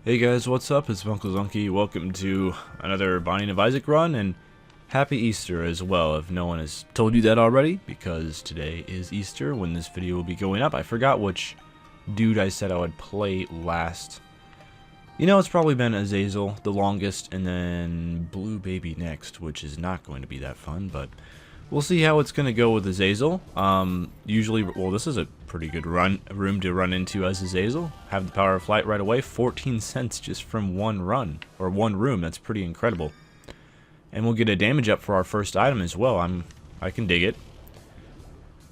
Hey guys, what's up? It's Uncle Zunky. Welcome to another Binding of Isaac run, and Happy Easter as well, if no one has told you that already, because today is Easter when this video will be going up. I forgot which dude I said I would play last. You know, it's probably been Azazel the longest, and then Blue Baby next, which is not going to be that fun, but we'll see how it's going to go with Azazel. Usually, well, this is a pretty good room to run into as Azazel. Have the power of flight right away. 14 cents just from one run, or one room. That's pretty incredible. And we'll get a damage up for our first item as well. I can dig it.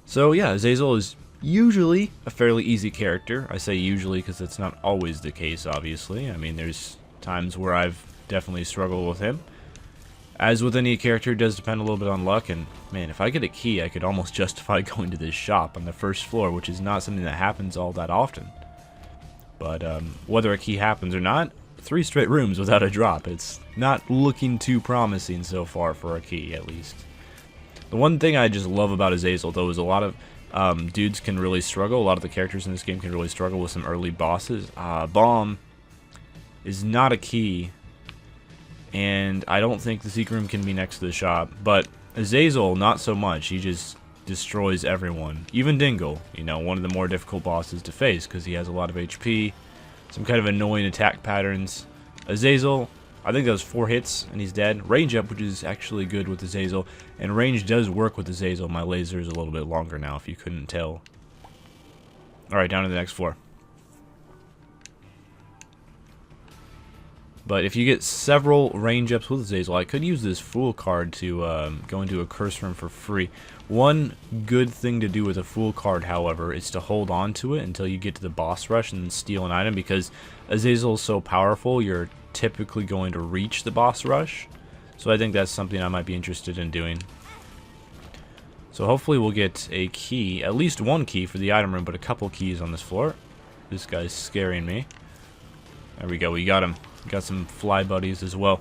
So yeah, Azazel is usually a fairly easy character. I say usually because that's not always the case, obviously. I mean, there's times where I've definitely struggled with him. As with any character, it does depend a little bit on luck, and man, if I get a key, I could almost justify going to this shop on the first floor, which is not something that happens all that often. But whether a key happens or not, 3 straight rooms without a drop. It's not looking too promising so far for a key, at least. The one thing I just love about Azazel, though, is a lot of dudes can really struggle. A lot of the characters in this game can really struggle with some early bosses. Bomb is not a key, and I don't think the secret room can be next to the shop. But Azazel, not so much. He just destroys everyone. Even Dingle, you know, one of the more difficult bosses to face because he has a lot of HP, some kind of annoying attack patterns. Azazel, I think that was 4 hits and he's dead. Range up, which is actually good with Azazel, and range does work with Azazel. My laser is a little bit longer now, if you couldn't tell. Alright, down to the next floor. But if you get several range ups with Azazel, I could use this Fool card to go into a curse room for free. One good thing to do with a Fool card, however, is to hold on to it until you get to the boss rush and then steal an item, because Azazel is so powerful, you're typically going to reach the boss rush. So I think that's something I might be interested in doing. So hopefully we'll get a key, at least one key for the item room, but a couple keys on this floor. This guy's scaring me. There we go, we got him. Got some fly buddies as well.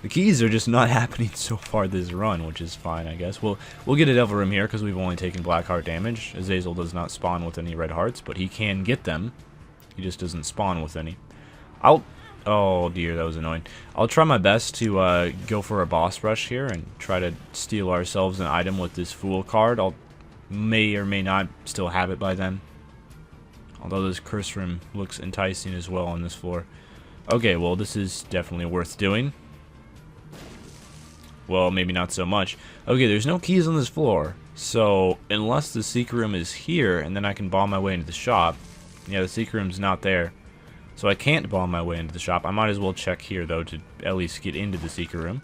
The keys are just not happening so far this run, which is fine, I guess. We'll get a devil room here because we've only taken black heart damage. Azazel does not spawn with any red hearts, but he can get them. He just doesn't spawn with any. Oh dear, that was annoying. I'll try my best to go for a boss rush here and try to steal ourselves an item with this Fool card. I'll may or may not still have it by then. Although this curse room looks enticing as well on this floor. Okay, well, this is definitely worth doing. Well, maybe not so much. Okay, there's no keys on this floor. So, unless the secret room is here, and then I can bomb my way into the shop. Yeah, the secret room's not there. So I can't bomb my way into the shop. I might as well check here, though, to at least get into the secret room.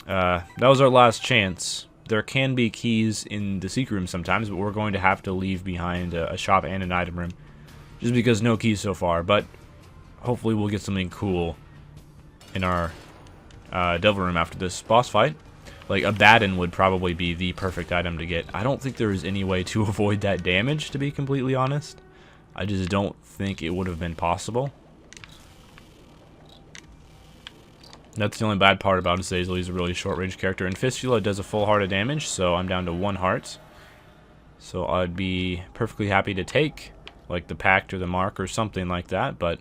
That was our last chance. There can be keys in the secret room sometimes, but we're going to have to leave behind a shop and an item room. Just because no keys so far, but hopefully we'll get something cool in our devil room after this boss fight. Like a baton would probably be the perfect item to get. I don't think there is any way to avoid that damage, to be completely honest. I just don't think it would have been possible. That's the only bad part about Azazel. He's a really short-range character. And Fistula does a full heart of damage, so I'm down to 1 heart. So I'd be perfectly happy to take, like, the Pact or the Mark or something like that, but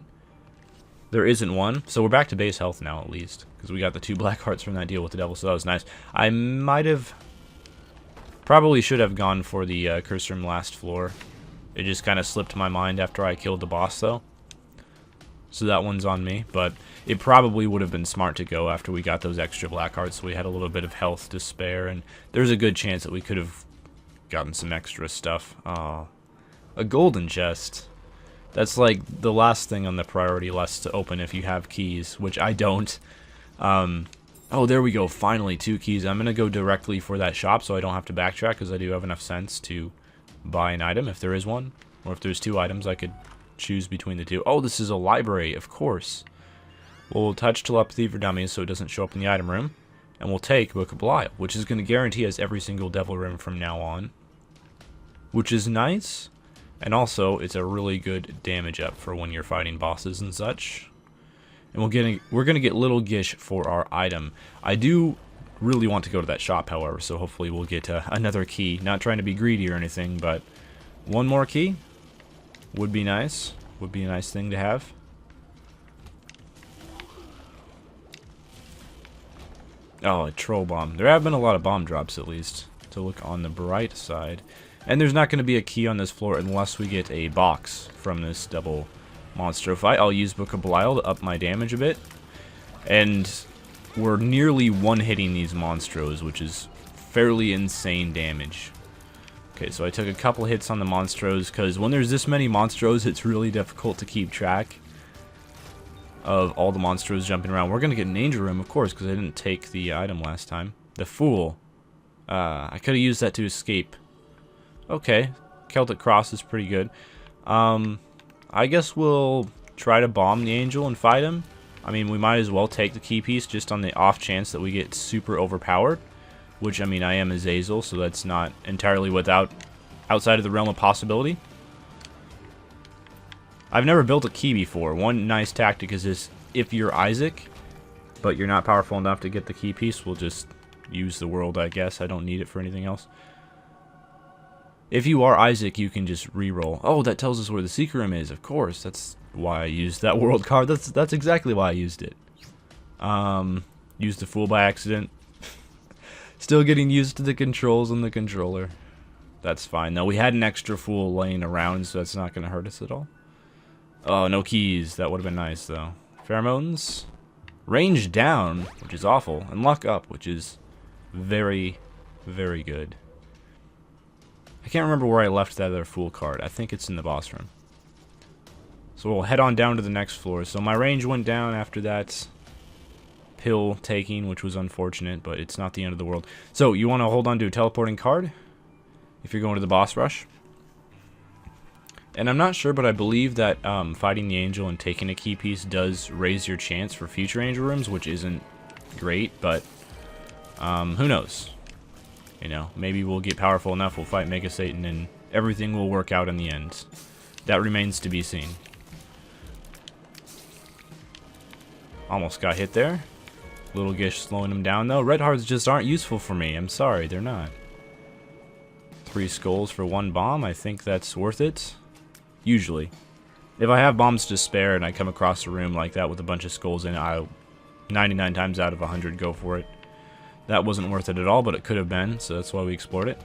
there isn't one. So we're back to base health now, at least, because we got the 2 black hearts from that deal with the devil, so that was nice. I might have... probably should have gone for the curse room last floor. It just kind of slipped my mind after I killed the boss, though. So that one's on me, but it probably would have been smart to go after we got those extra black hearts, so we had a little bit of health to spare, and there's a good chance that we could have gotten some extra stuff. Oh, a golden chest. That's like the last thing on the priority list to open if you have keys, which I don't. Oh, there we go, finally 2 keys. I'm going to go directly for that shop so I don't have to backtrack, because I do have enough sense to buy an item if there is one, or if there's 2 items I could choose between the 2. Oh, this is a library, of course. We'll touch telepathy for dummies so it doesn't show up in the item room, and we'll take Book of Belial, which is going to guarantee us every single devil room from now on, which is nice. And also, it's a really good damage up for when you're fighting bosses and such. And we're gonna get Little Gish for our item. I do really want to go to that shop, however, so hopefully we'll get another key. Not trying to be greedy or anything, but one more key would be nice. Would be a nice thing to have. Oh, a troll bomb. There have been a lot of bomb drops, at least, to look on the bright side. And there's not going to be a key on this floor unless we get a box from this double monster fight. I'll use Book of Belial to up my damage a bit. And we're nearly one-hitting these monstros, which is fairly insane damage. Okay, so I took a couple hits on the monstros, because when there's this many monstros, it's really difficult to keep track of all the monstros jumping around. We're going to get an angel room, of course, because I didn't take the item last time. The Fool. I could have used that to escape. Okay, Celtic Cross is pretty good. I guess we'll try to bomb the angel and fight him. I mean, we might as well take the key piece just on the off chance that we get super overpowered. Which, I mean, I am Azazel, so that's not entirely outside of the realm of possibility. I've never built a key before. One nice tactic is this: if you're Isaac, but you're not powerful enough to get the key piece, we'll just use the world, I guess. I don't need it for anything else. If you are Isaac, you can just re-roll. Oh, that tells us where the secret room is, of course. That's why I used that world card. That's exactly why I used it. Used the Fool by accident. Still getting used to the controls on the controller. That's fine. No, we had an extra Fool laying around, so that's not going to hurt us at all. Oh, no keys. That would have been nice, though. Pheromones. Range down, which is awful. And luck up, which is very, very good. I can't remember where I left that other Fool card. I think it's in the boss room. So we'll head on down to the next floor. So my range went down after that pill taking, which was unfortunate, but it's not the end of the world. So you want to hold on to a teleporting card if you're going to the boss rush. And I'm not sure, but I believe that fighting the angel and taking a key piece does raise your chance for future angel rooms, which isn't great, but who knows? You know, maybe we'll get powerful enough, we'll fight Mega Satan, and everything will work out in the end. That remains to be seen. Almost got hit there. Little Gish slowing him down, though. Red hearts just aren't useful for me. I'm sorry, they're not. 3 skulls for 1 bomb. I think that's worth it. Usually. If I have bombs to spare and I come across a room like that with a bunch of skulls in it, I'll 99 times out of 100 go for it. That wasn't worth it at all, but it could have been, so that's why we explored it.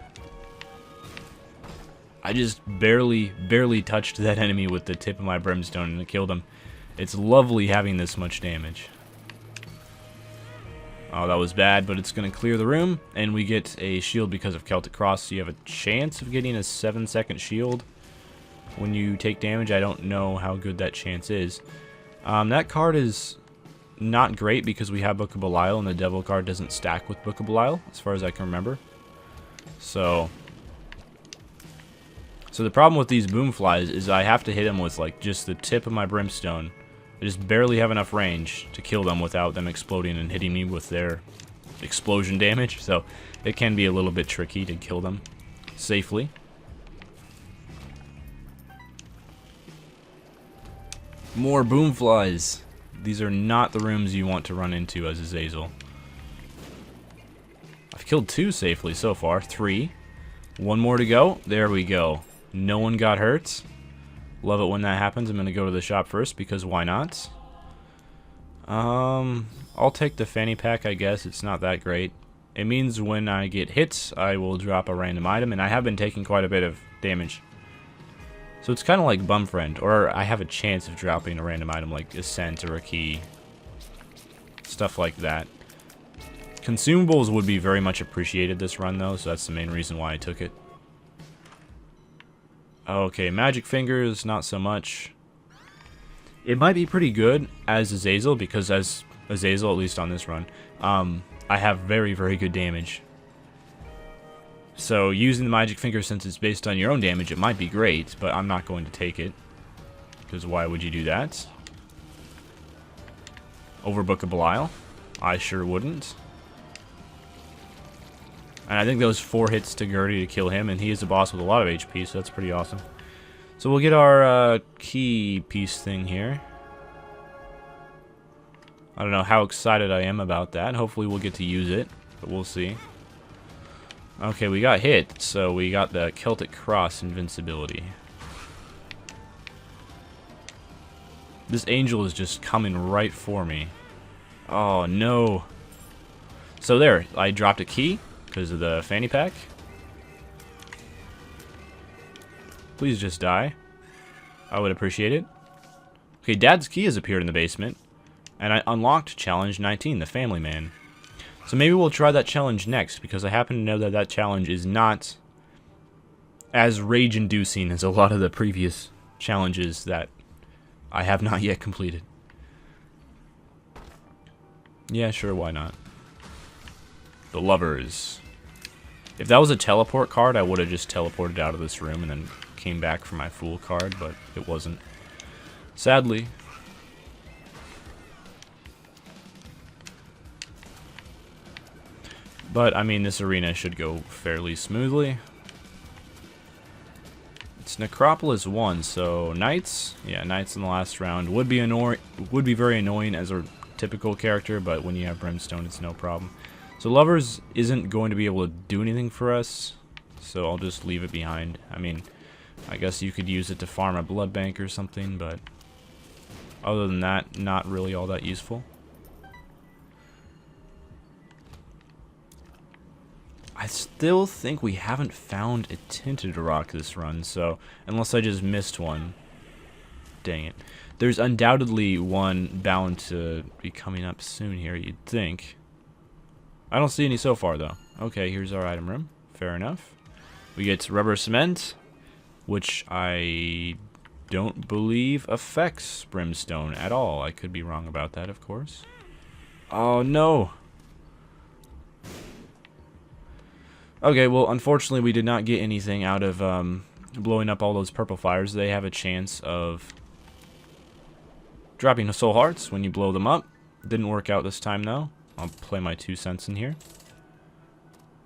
I just barely touched that enemy with the tip of my brimstone and it killed him. It's lovely having this much damage. Oh, that was bad, but it's going to clear the room, and we get a shield because of Celtic Cross, so you have a chance of getting a 7-second shield when you take damage. I don't know how good that chance is. That card is not great because we have Book of Belial, and the Devil card doesn't stack with Book of Belial, as far as I can remember. So the problem with these boom flies is I have to hit them with like just the tip of my brimstone. I just barely have enough range to kill them without them exploding and hitting me with their explosion damage, so it can be a little bit tricky to kill them safely. More boom flies. These are not the rooms you want to run into as Azazel. I've killed 2 safely so far. 3. 1 more to go. There we go. No one got hurt. Love it when that happens. I'm going to go to the shop first because why not? I'll take the fanny pack, I guess. It's not that great. It means when I get hit, I will drop a random item, and I have been taking quite a bit of damage. So it's kind of like Bum Friend, or I have a chance of dropping a random item like Ascent or a key. Stuff like that. Consumables would be very much appreciated this run, though, so that's the main reason why I took it. Okay, Magic Fingers, not so much. It might be pretty good as Azazel, because as Azazel, at least on this run, I have very, very good damage. So using the Magic Finger, since it's based on your own damage, it might be great, but I'm not going to take it. Because why would you do that? Over Book of Belial? I sure wouldn't. And I think those 4 hits to Gertie to kill him, and he is a boss with a lot of HP, so that's pretty awesome. So we'll get our key piece thing here. I don't know how excited I am about that. Hopefully we'll get to use it, but we'll see. Okay, we got hit, so we got the Celtic Cross invincibility. This angel is just coming right for me. Oh, no. So there, I dropped a key because of the fanny pack. Please just die. I would appreciate it. Okay, Dad's key has appeared in the basement. And I unlocked Challenge 19, the Family Man. So maybe we'll try that challenge next, because I happen to know that that challenge is not as rage-inducing as a lot of the previous challenges that I have not yet completed. Yeah, sure, why not? The Lovers. If that was a teleport card, I would have just teleported out of this room and then came back for my Fool card, but it wasn't. Sadly. But, I mean, this arena should go fairly smoothly. It's Necropolis 1, so Knights. Yeah, Knights in the last round would be very annoying as a typical character, but when you have Brimstone, it's no problem. So Lovers isn't going to be able to do anything for us, so I'll just leave it behind. I mean, I guess you could use it to farm a blood bank or something, but other than that, not really all that useful. I still think we haven't found a tinted rock this run, so unless I just missed one. Dang it. There's undoubtedly one bound to be coming up soon here, you'd think. I don't see any so far, though. Okay, here's our item room. Fair enough. We get rubber cement, which I don't believe affects Brimstone at all. I could be wrong about that, of course. Oh, no. Okay, well, unfortunately, we did not get anything out of blowing up all those purple fires. They have a chance of dropping soul hearts when you blow them up. Didn't work out this time, though. I'll play my 2 cents in here.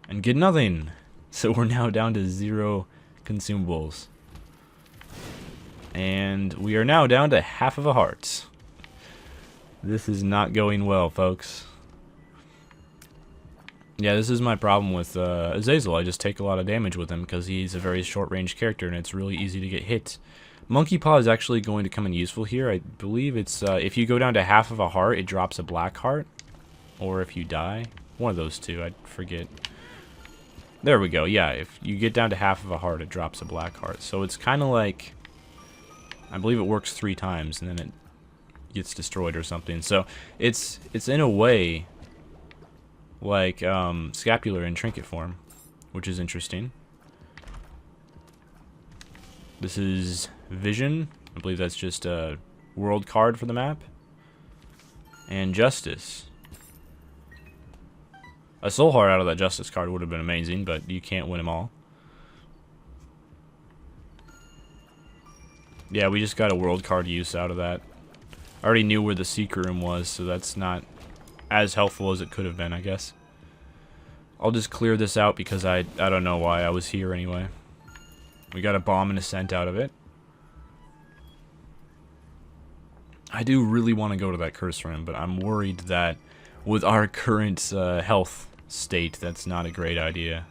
And get nothing. So we're now down to 0 consumables. And we are now down to half of a heart. This is not going well, folks. Yeah, this is my problem with Azazel. I just take a lot of damage with him because he's a very short-range character and it's really easy to get hit. Monkey Paw is actually going to come in useful here. I believe it's if you go down to half of a heart, it drops a black heart. Or if you die. One of those two, I forget. There we go, yeah, if you get down to half of a heart, it drops a black heart. So it's kind of like, I believe it works 3 times and then it gets destroyed or something. So it's in a way like scapular in trinket form, which is interesting. This is Vision. I believe that's just a world card for the map. And Justice. A soul heart out of that Justice card would have been amazing, but you can't win them all. Yeah, we just got a world card use out of that. I already knew where the secret room was, so that's not as helpful as it could have been, I guess. I'll just clear this out because I don't know why I was here anyway. We got a bomb and ascent out of it. I do really want to go to that curse room, but I'm worried that with our current health state, that's not a great idea.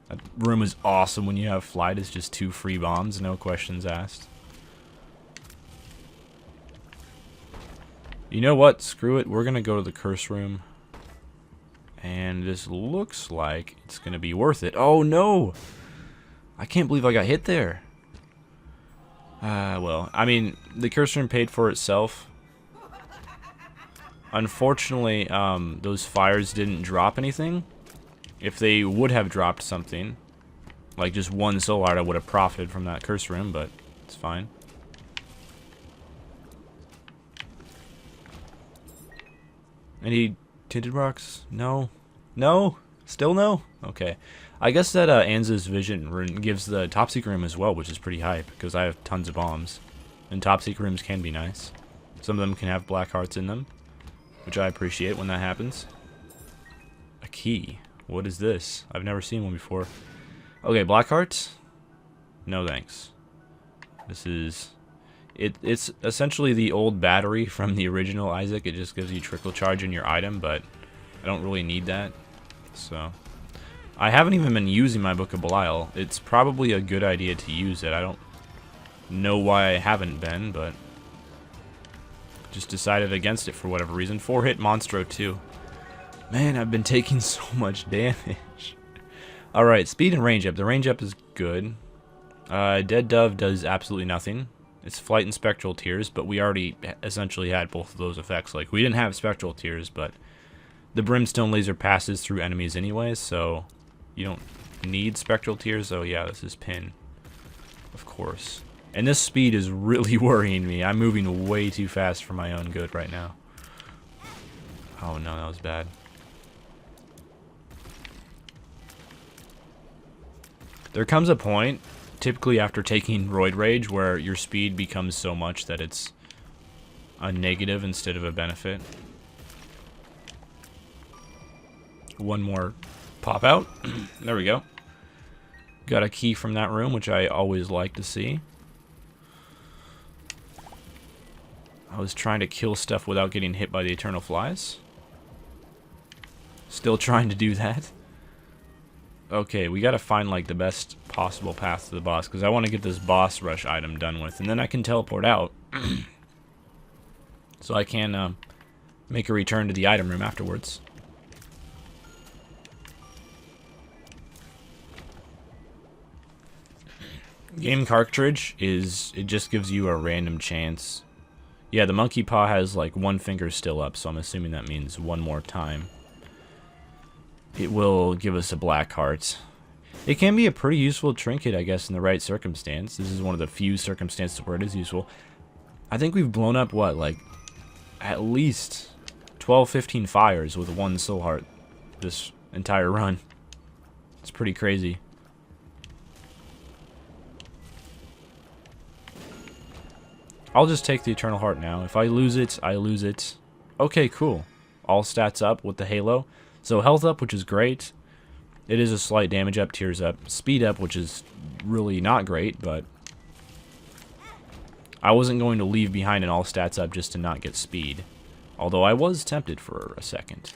That room is awesome when you have flight. It's just 2 free bombs, no questions asked. You know what? Screw it. We're going to go to the curse room. And this looks like it's going to be worth it. Oh, no! I can't believe I got hit there. Well, I mean, the curse room paid for itself. Unfortunately, those fires didn't drop anything. If they would have dropped something, like just 1 soul heart, I would have profited from that curse room, but it's fine. Any tinted rocks? No. No? Still no? Okay. I guess that Anza's Vision rune gives the top secret room as well, which is pretty hype, because I have tons of bombs. And top secret rooms can be nice. Some of them can have black hearts in them, which I appreciate when that happens. A key. What is this? I've never seen one before. Okay, black hearts? No thanks. This is... It's essentially the old battery from the original Isaac. It just gives you trickle charge in your item, but I don't really need that. So... I haven't even been using my Book of Belial. It's probably a good idea to use it. I don't know why I haven't been, but... just decided against it for whatever reason. 4-hit Monstro too. Man, I've been taking so much damage. Alright, speed and range up. The range up is good. Dead Dove does absolutely nothing. It's Flight and Spectral Tears, but we already essentially had both of those effects. Like, we didn't have Spectral Tears, but the Brimstone Laser passes through enemies anyways, so you don't need Spectral Tears. Oh yeah, this is Pin. Of course. And this speed is really worrying me. I'm moving way too fast for my own good right now. Oh no, that was bad. There comes a point, typically after taking Roid Rage, where your speed becomes so much that it's a negative instead of a benefit. One more pop out. There we go. Got a key from that room, which I always like to see. I was trying to kill stuff without getting hit by the Eternal Flies. Still trying to do that. Okay, we gotta find like the best possible path to the boss, because I want to get this boss rush item done with, and then I can teleport out. So I can make a return to the item room afterwards. Game cartridge it just gives you a random chance. Yeah, the monkey paw has like one finger still up, so I'm assuming that means one more time it will give us a black heart. It can be a pretty useful trinket, I guess, in the right circumstance. This is one of the few circumstances where it is useful. I think we've blown up, what, like, at least 12, 15 fires with one soul heart this entire run. It's pretty crazy. I'll just take the Eternal Heart now. If I lose it, I lose it. Okay, cool. All stats up with the Halo. So health up, which is great. It is a slight damage up, tears up. Speed up, which is really not great, but I wasn't going to leave behind an all stats up just to not get speed. Although I was tempted for a second.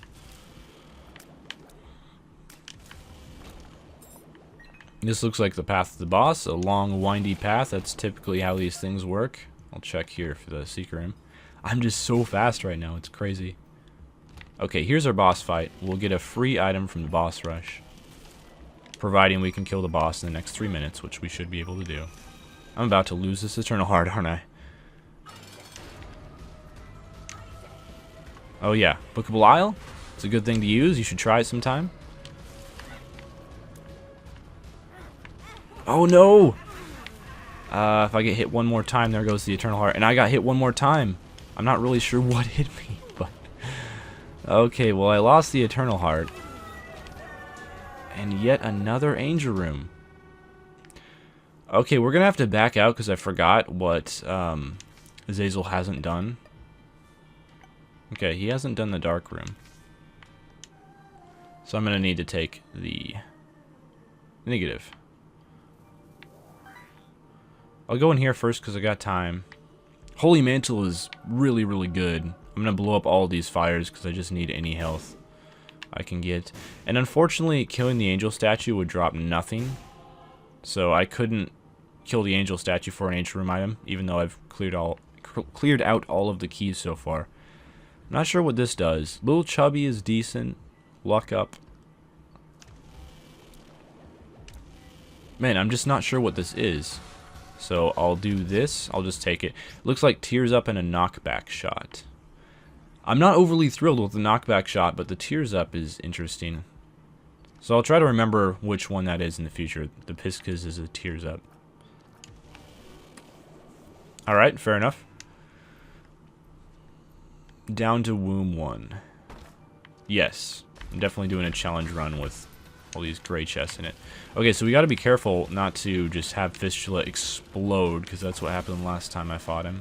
This looks like the path to the boss. A long, windy path. That's typically how these things work. I'll check here for the secret room. I'm just so fast right now. It's crazy. Okay, here's our boss fight. We'll get a free item from the boss rush, providing we can kill the boss in the next 3 minutes, which we should be able to do. I'm about to lose this Eternal Heart, aren't I? Oh yeah, Bookable Isle. It's a good thing to use. You should try it sometime. Oh no! If I get hit one more time, there goes the Eternal Heart. And I got hit one more time. I'm not really sure what hit me, but... Okay, well, I lost the Eternal Heart. And yet another Angel Room. Okay, we're gonna have to back out because I forgot what Azazel hasn't done. Okay, he hasn't done the Dark Room. So I'm gonna need to take the negative. I'll go in here first because I got time. Holy Mantle is really, really good. I'm going to blow up all these fires because I just need any health I can get. And unfortunately, killing the angel statue would drop nothing. So I couldn't kill the angel statue for an Angel Room item, even though I've cleared out all of the keys so far. I'm not sure what this does. Little Chubby is decent. Luck up. Man, I'm just not sure what this is. So I'll do this. I'll just take it. Looks like Tears Up and a knockback shot. I'm not overly thrilled with the knockback shot, but the Tears Up is interesting. So I'll try to remember which one that is in the future. The Piskas is a Tears Up. Alright, fair enough. Down to Womb 1. Yes, I'm definitely doing a challenge run with all these gray chests in it. Okay, so we got to be careful not to just have Fistula explode, because that's what happened last time I fought him.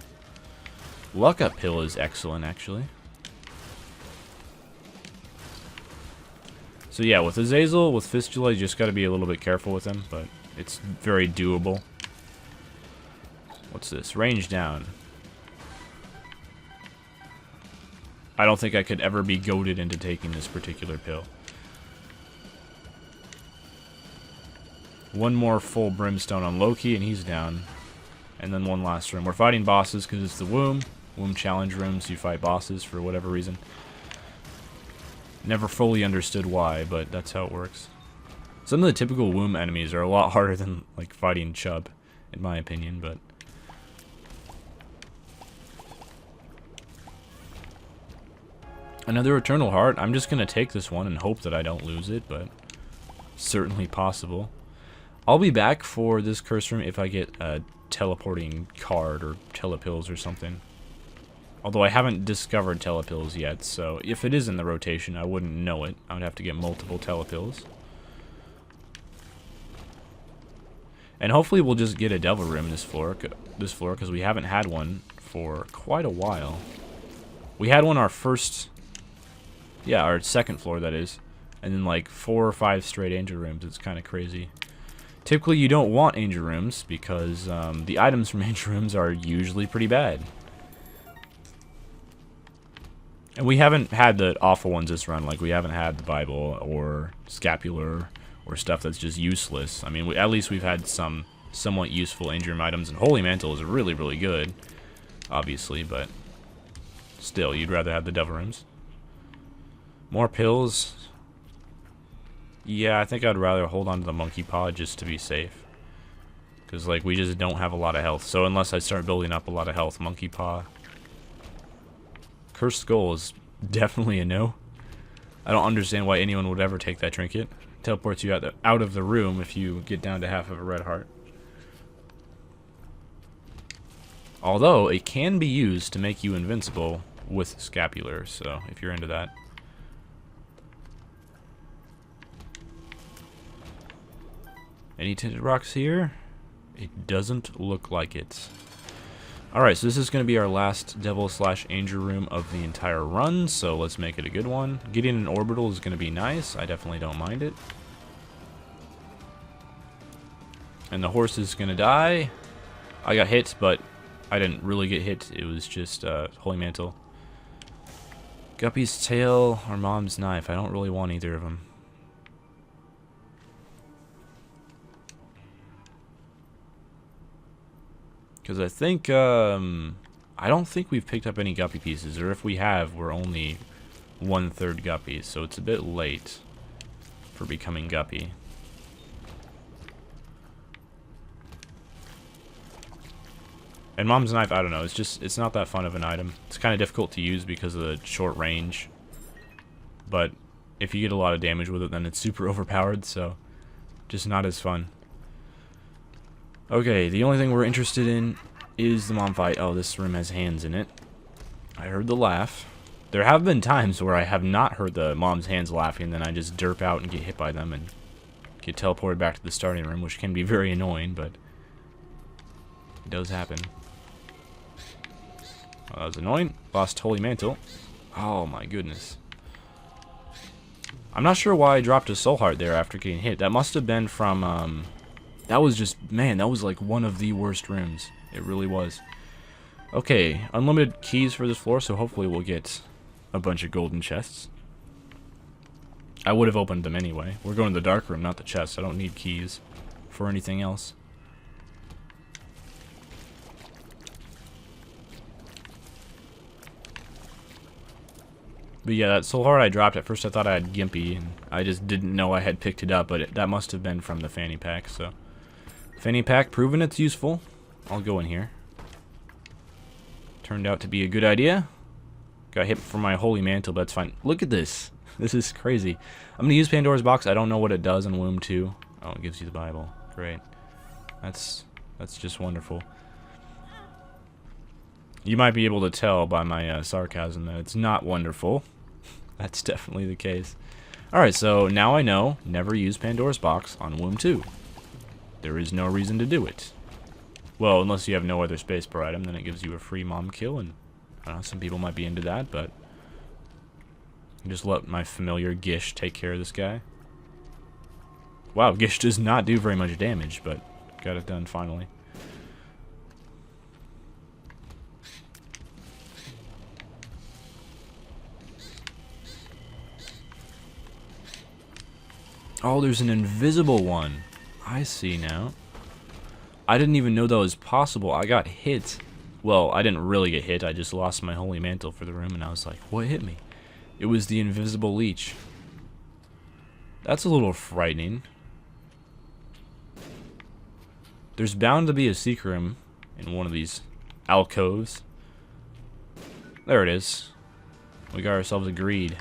Luck Up Hill is excellent, actually. So yeah, with Azazel, with Fistula, you just got to be a little bit careful with him, but it's very doable. What's this? Range down. I don't think I could ever be goaded into taking this particular pill. One more full brimstone on Loki, and he's down. And then one last room. We're fighting bosses because it's the Womb challenge room, so you fight bosses for whatever reason. Never fully understood why, but that's how it works. Some of the typical womb enemies are a lot harder than, like, fighting Chubb, in my opinion, but... Another Eternal Heart. I'm just gonna take this one and hope that I don't lose it, but... certainly possible. I'll be back for this curse room if I get a teleporting card or telepills or something. Although I haven't discovered telepills yet, so if it is in the rotation, I wouldn't know it. I would have to get multiple telepills. And hopefully we'll just get a devil room this floor, because we haven't had one for quite a while. We had one our first, yeah, our second floor, that is. And then like 4 or 5 straight angel rooms. It's kind of crazy. Typically you don't want angel rooms because the items from angel rooms are usually pretty bad. And we haven't had the awful ones this run. Like we haven't had the Bible or scapular or stuff that's just useless. I mean, at least we've had some somewhat useful angel room items. And Holy Mantle is really, really good, obviously, but still, you'd rather have the devil rooms. More pills. Yeah, I think I'd rather hold on to the monkey paw just to be safe. Because, like, we just don't have a lot of health. So unless I start building up a lot of health, monkey paw. Cursed Skull is definitely a no. I don't understand why anyone would ever take that trinket. Teleports you out of the room if you get down to half of a red heart. Although, it can be used to make you invincible with scapular, so if you're into that. Any tinted rocks here? It doesn't look like it. Alright, so this is going to be our last devil/angel room of the entire run, so let's make it a good one. Getting an orbital is going to be nice. I definitely don't mind it. And the horse is going to die. I got hit, but I didn't really get hit. It was just Holy Mantle. Guppy's tail or Mom's knife. I don't really want either of them. Because I think, I don't think we've picked up any Guppy pieces, or if we have, we're only 1/3 Guppies, so it's a bit late for becoming Guppy. And Mom's knife, I don't know, it's not that fun of an item. It's kind of difficult to use because of the short range, but if you get a lot of damage with it, then it's super overpowered, so just not as fun. Okay, the only thing we're interested in is the mom fight. Oh, this room has hands in it. I heard the laugh. There have been times where I have not heard the mom's hands laughing, then I just derp out and get hit by them and get teleported back to the starting room, which can be very annoying, but it does happen. Oh, that was annoying. Lost Holy Mantle. Oh my goodness. I'm not sure why I dropped a soul heart there after getting hit. That must have been from, that was just, man, that was like one of the worst rooms. It really was. Okay, unlimited keys for this floor, so hopefully we'll get a bunch of golden chests. I would have opened them anyway. We're going to the dark room, not the chest. I don't need keys for anything else. But yeah, that soul heart I dropped, at first I thought I had Gimpy, and I just didn't know I had picked it up, but that must have been from the fanny pack, so. Fanny pack, proven it's useful. I'll go in here. Turned out to be a good idea. Got hit for my Holy Mantle, but that's fine. Look at this. This is crazy. I'm going to use Pandora's Box. I don't know what it does in Womb 2. Oh, it gives you the Bible. Great. That's just wonderful. You might be able to tell by my sarcasm that it's not wonderful. That's definitely the case. Alright, so now I know, never use Pandora's Box on Womb 2. There is no reason to do it. Well, unless you have no other space per item, then it gives you a free mom kill, and I don't know, some people might be into that, but just let my familiar Gish take care of this guy. Wow, Gish does not do very much damage, but got it done finally. Oh, there's an invisible one. I see now. I didn't even know that was possible. I got hit. Well, I didn't really get hit. I just lost my Holy Mantle for the room, and I was like, what hit me? It was the invisible leech. That's a little frightening. There's bound to be a secret room in one of these alcoves. There it is. We got ourselves a greed.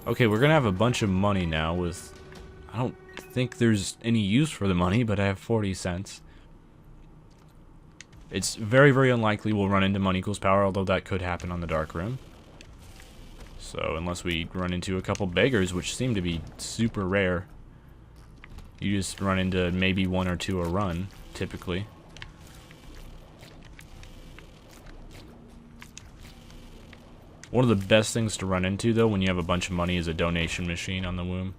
Okay, we're gonna have a bunch of money now with... I don't think there's any use for the money, but I have 40 cents. It's very, very unlikely we'll run into money equals power, although that could happen on the dark room. So, unless we run into a couple beggars, which seem to be super rare. You just run into maybe one or two a run, typically. One of the best things to run into, though, when you have a bunch of money is a donation machine on the womb.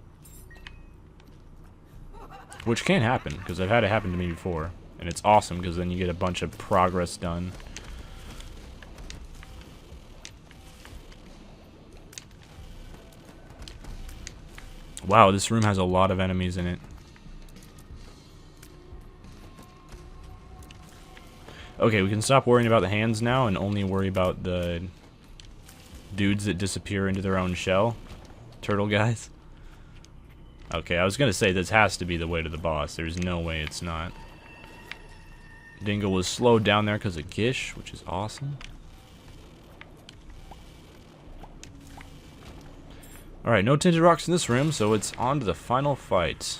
Which can happen, because I've had it happen to me before. And it's awesome, because then you get a bunch of progress done. Wow, this room has a lot of enemies in it. Okay, we can stop worrying about the hands now and only worry about the dudes that disappear into their own shell. Turtle guys. Okay, I was gonna say this has to be the way to the boss. There's no way it's not. Dingle was slowed down there because of Gish, which is awesome. Alright, no tinted rocks in this room, so it's on to the final fight.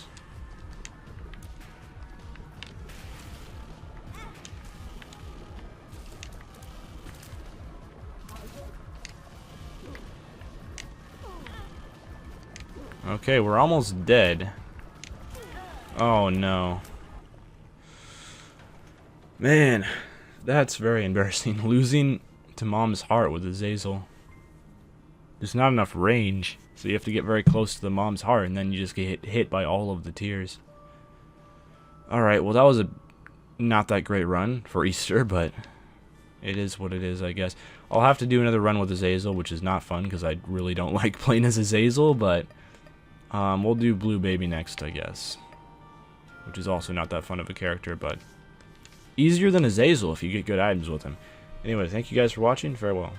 Okay, we're almost dead. Oh no. Man, that's very embarrassing. Losing to Mom's heart with Azazel. There's not enough range, so you have to get very close to the Mom's heart, and then you just get hit by all of the tears. Alright, well that was a not that great run for Easter, but it is what it is, I guess. I'll have to do another run with Azazel, which is not fun, because I really don't like playing as Azazel, but we'll do Blue Baby next, I guess. Which is also not that fun of a character, but easier than Azazel if you get good items with him. Anyway, thank you guys for watching. Farewell.